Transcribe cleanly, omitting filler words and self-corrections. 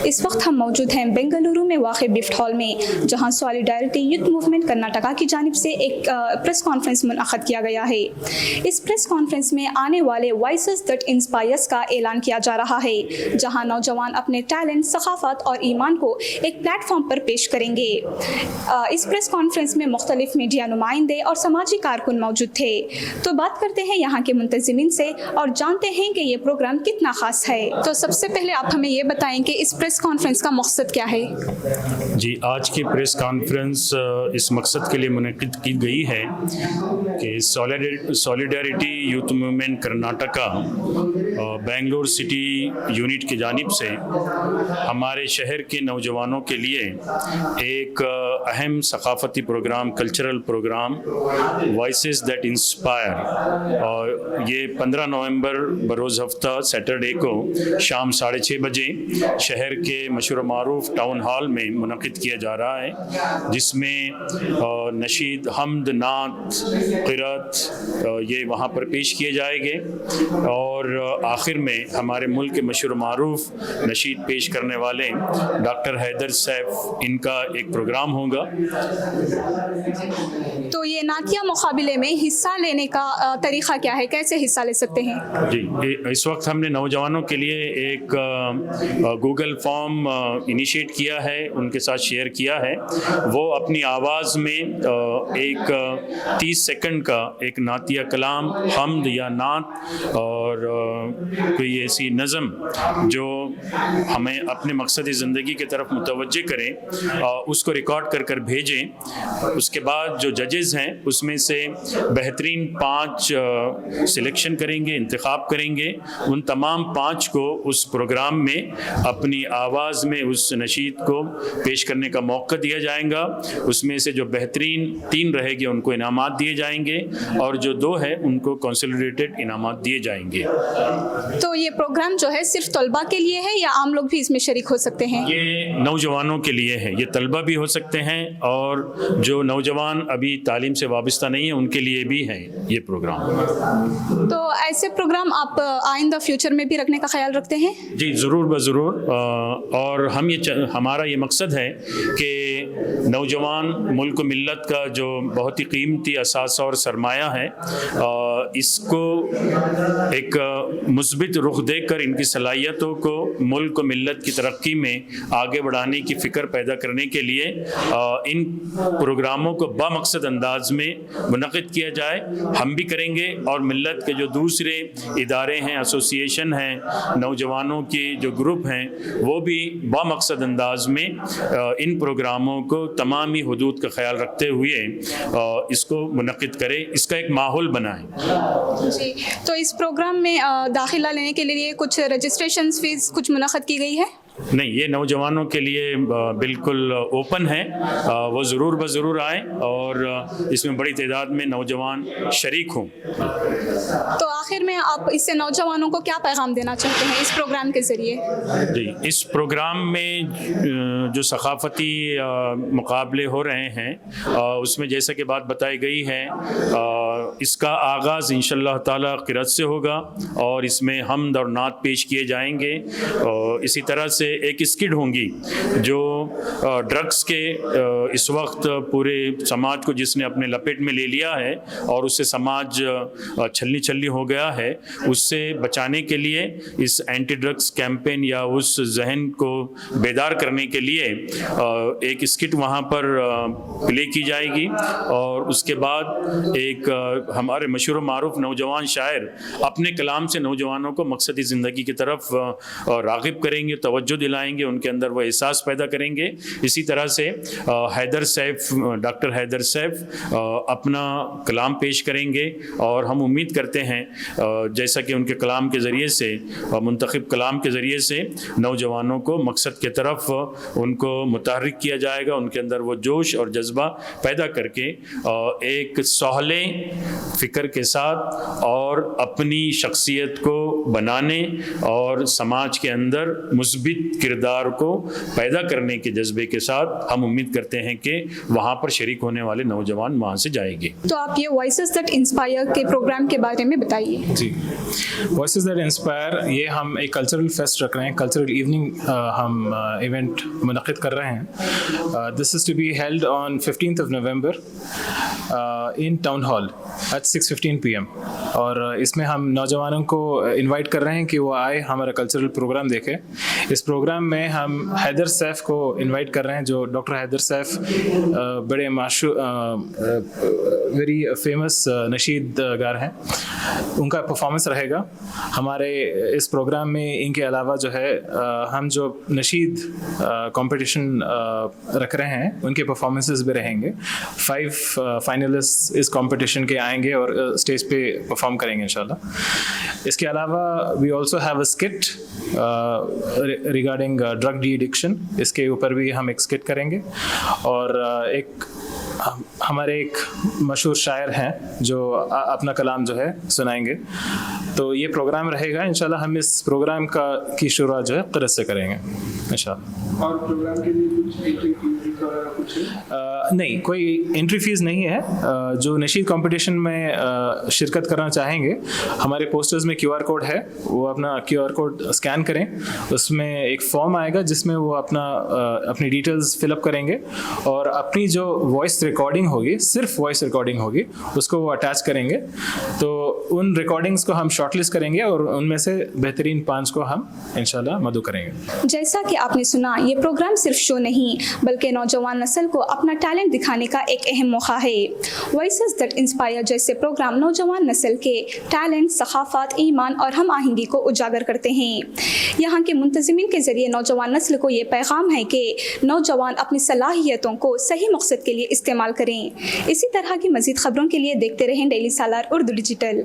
इस वक्त हम मौजूद हैं बेंगलुरु में वाक़ बिफ्ट हॉल में, जहां सॉलिडारिटी यूथ मूवमेंट कर्नाटका की जानिब से एक प्रेस कॉन्फ्रेंस मुनअक़द किया गया है। इस प्रेस कॉन्फ्रेंस में आने वाले वॉइसेस दैट इंस्पायर्स का ऐलान किया जा रहा है, जहां नौजवान अपने टैलेंट, सखाफ़त और ईमान को एक प्लेटफॉर्म पर पेश करेंगे। इस प्रेस कॉन्फ्रेंस में मुख्तलिफ मीडिया नुमाइंदे और समाजी कारकुन मौजूद थे। तो बात करते हैं यहाँ के मुंतज़िमीन से और जानते हैं कि ये प्रोग्राम कितना ख़ास है। तो सबसे पहले आप हमें ये बताएं कि इस प्रेस कॉन्फ्रेंस का मकसद क्या है? जी, आज की प्रेस कॉन्फ्रेंस इस मकसद के लिए मुनक़िद की गई है कि solidarity youth movement Karnataka Bengaluru city unit की जानिब से हमारे शहर के नौजवानों के लिए एक अहम सकाफ़ती programme, cultural programme voices that inspire, और ये 15 नवंबर बरोज़ हफ्ता सैटरडे को शाम 6:30 बजे शहर के मशहूर मारूफ टाउन हॉल में मुनक़िद किया जा रहा है, जिसमें नशीद, हम्द, नात, क़िरात ये वहाँ पर पेश किए जाएंगे और आखिर में हमारे मुल्क के मशहूर मारूफ नशीद पेश करने वाले डॉक्टर हैदर सैफ, इनका एक प्रोग्राम होगा। तो ये नातिया मुकाबले में हिस्सा लेने का तरीक़ा क्या है, कैसे हिस्सा ले सकते हैं? जी, इस वक्त हमने नौजवानों के लिए एक गूगल फॉर्म इनिशिएट किया है, उनके साथ शेयर किया है। वो अपनी आवाज़ में एक 30 सेकंड का एक नातिया कलाम, हम्द या नात और कोई ऐसी नज़म जो हमें अपने मकसद ज़िंदगी की तरफ मुतवज्जे करें, उसको रिकॉर्ड कर कर भेजें। उसके बाद जो जजेज़ हैं उसमें से बेहतरीन 5 सिलेक्शन करेंगे, इंतखाब करेंगे। उन तमाम 5 को उस प्रोग्राम में अपनी आवाज़ में उस नशीद को पेश करने का मौका दिया जाएगा। उसमें से जो बेहतरीन 3 रहेंगे उनको इनामात दिए जाएंगे और जो 2 है उनको कंसोलिडेटेड इनामात दिए जाएंगे। तो ये प्रोग्राम जो है सिर्फ तलबा के लिए है या आम लोग भी इसमें शरीक हो सकते हैं? ये नौजवानों के लिए है, ये तलबा भी हो सकते हैं और जो नौजवान अभी तालीम से वाबस्ता नहीं है उनके लिए भी है ये प्रोग्राम। तो ऐसे प्रोग्राम आप आइंदा फ्यूचर में भी रखने का ख्याल रखते हैं? जी, ज़रूर ब ज़रूर। और हमारा ये मकसद है कि नौजवान मुल्क मिल्लत का जो बहुत ही कीमती असासा और सरमाया है, इसको एक मुस्बित रुख देकर इनकी सलाहियतों को मुल्क मिल्लत की तरक्की में आगे बढ़ाने की फ़िक्र पैदा करने के लिए इन प्रोग्रामों को बामकसद अंदाज में मुनक़िद किया जाए। हम भी करेंगे और मिल्लत के जो दूसरे इदारे हैं, एसोसिएशन हैं, नौजवानों के जो ग्रुप हैं, वो भी बामकसद अंदाज में इन प्रोग्रामों को तमामी हुदूद का ख्याल रखते हुए इसको मुनक़िद करें, इसका एक माहौल बनाएं। जी, तो इस प्रोग्राम में दाखिला लेने के लिए कुछ रजिस्ट्रेशन फ़ीस कुछ मुनक़्क़द की गई है? नहीं, ये नौजवानों के लिए बिल्कुल ओपन है। वो ज़रूर ब ज़रूर आएँ और इसमें बड़ी तादाद में नौजवान शरीक हों। तो आखिर में आप इससे नौजवानों को क्या पैगाम देना चाहते हैं इस प्रोग्राम के ज़रिए? जी, इस प्रोग्राम में जो सकाफ़ती मुकाबले हो रहे हैं उसमें जैसा कि बात बताई गई है, इसका आगाज़ इंशाअल्लाह ताला क़िरात से होगा और इसमें हम्द और नात पेश किए जाएंगे। इसी तरह से एक स्किड होंगी जो ड्रग्स के इस वक्त पूरे समाज को जिसने अपने लपेट में ले लिया है और उससे समाज छलनी छलनी हो गया है, उससे बचाने के लिए इस एंटी ड्रग्स कैंपेन या उस जहन को बेदार करने के लिए एक स्किट वहाँ पर प्ले की जाएगी। और उसके बाद एक हमारे मशहूर मारूफ नौजवान शायर अपने कलाम से नौजवानों को मकसदी ज़िंदगी की तरफ राग़िब करेंगे, तवज्जो दिलाएंगे, उनके अंदर वो एहसास पैदा करेंगे। इसी तरह से हैदर सैफ, डॉक्टर हैदर सैफ अपना कलाम पेश करेंगे और हम उम्मीद करते हैं जैसा कि उनके कलाम के ज़रिए से, मुंतखब कलाम के ज़रिए से नौजवानों को मकसद के तरफ उनको मुतहर्रिक किया जाएगा, उनके अंदर वो जोश और जज्बा पैदा करके एक सहले فکر کے ساتھ اور اپنی شخصیت کو بنانے اور سماج کے اندر مثبت کردار کو پیدا کرنے کے جذبے کے ساتھ ہم امید کرتے ہیں کہ وہاں پر شریک ہونے والے نوجوان وہاں سے جائیں گے. تو آپ یہ وائسز دیٹ انسپائر کے پروگرام کے بارے میں بتائیے. جی, وائسز دیٹ انسپائر یہ ہم ایک کلچرل فیسٹ رکھ رہے ہیں, کلچرل ایوننگ ہم ایونٹ منعقد کر رہے ہیں. This is to be held on 15th of November in Town Hall at 6:15 PM. اور اس میں ہم نوجوانوں کو انوائٹ کر رہے ہیں کہ وہ آئے ہمارا کلچرل پروگرام دیکھیں. اس پروگرام میں ہم حیدر سیف کو انوائٹ کر رہے ہیں, جو ڈاکٹر حیدر سیف بڑے ویری فیمس نشید گار ہیں. ان کا پرفارمنس رہے گا ہمارے اس پروگرام میں. ان کے علاوہ جو ہے ہم جو نشید کمپٹیشن رکھ رہے ہیں ان کے پرفارمنسز بھی رہیں گے. 5 فائنلسٹ اس کمپٹیشن کے آئیں گے اور اسٹیج پہ پرفارم کریں گے انشاءاللہ. اس کے علاوہ we also have a skit regarding drug de addiction. اس کے اوپر بھی ہم ایک اسکٹ کریں گے. اور ایک ہمارے ایک مشہور شاعر ہیں جو اپنا کلام جو ہے سنائیں گے. تو یہ پروگرام رہے گا انشاءاللہ. ہم اس پروگرام کی شروعات جو ہے قرۃ سے کریں گے انشاءاللہ. اور پروگرام کے لیے کچھ انٹری فیس وغیرہ کچھ نہیں, کوئی انٹری فیس نہیں ہے. جو نشید کمپٹیشن میں شرکت کرنا چاہیں گے, ہمارے پوسٹرز میں QR کوڈ ہے, وہ اپنا QR کوڈ اسکین کریں. اس میں ایک فارم آئے گا جس میں وہ اپنی ڈیٹیلز فل اپ کریں گے اور اپنی جو وائس ریکارڈنگ ہوگی, صرف وائس ریکارڈنگ ہوگی, اس کو وہ اٹیچ کریں گے. تو ان ریکارڈنگز کو ہم شارٹ لسٹ کریں گے اور ان میں سے بہترین 5 کو ہم انشاءاللہ مدعو کریں گے. جیسا کہ آپ نے سنا, یہ پروگرام صرف شو نہیں بلکہ نوجوان نسل کو اپنا ٹیلنٹ دکھانے کا ایک اہم موقع ہے. وائسز دیٹ انسپائر جیسے پروگرام نوجوان نسل کے ٹیلنٹ, ثقافت, ایمان اور ہم آہنگی کو اجاگر کرتے ہیں. یہاں کے منتظمین کے ذریعے نوجوان نسل کو یہ پیغام ہے کہ نوجوان اپنی صلاحیتوں کو صحیح مقصد کے لیے استعمال کریں. اسی طرح کی مزید خبروں کے لیے دیکھتے رہیں ڈیلی سالار اردو ڈیجیٹل.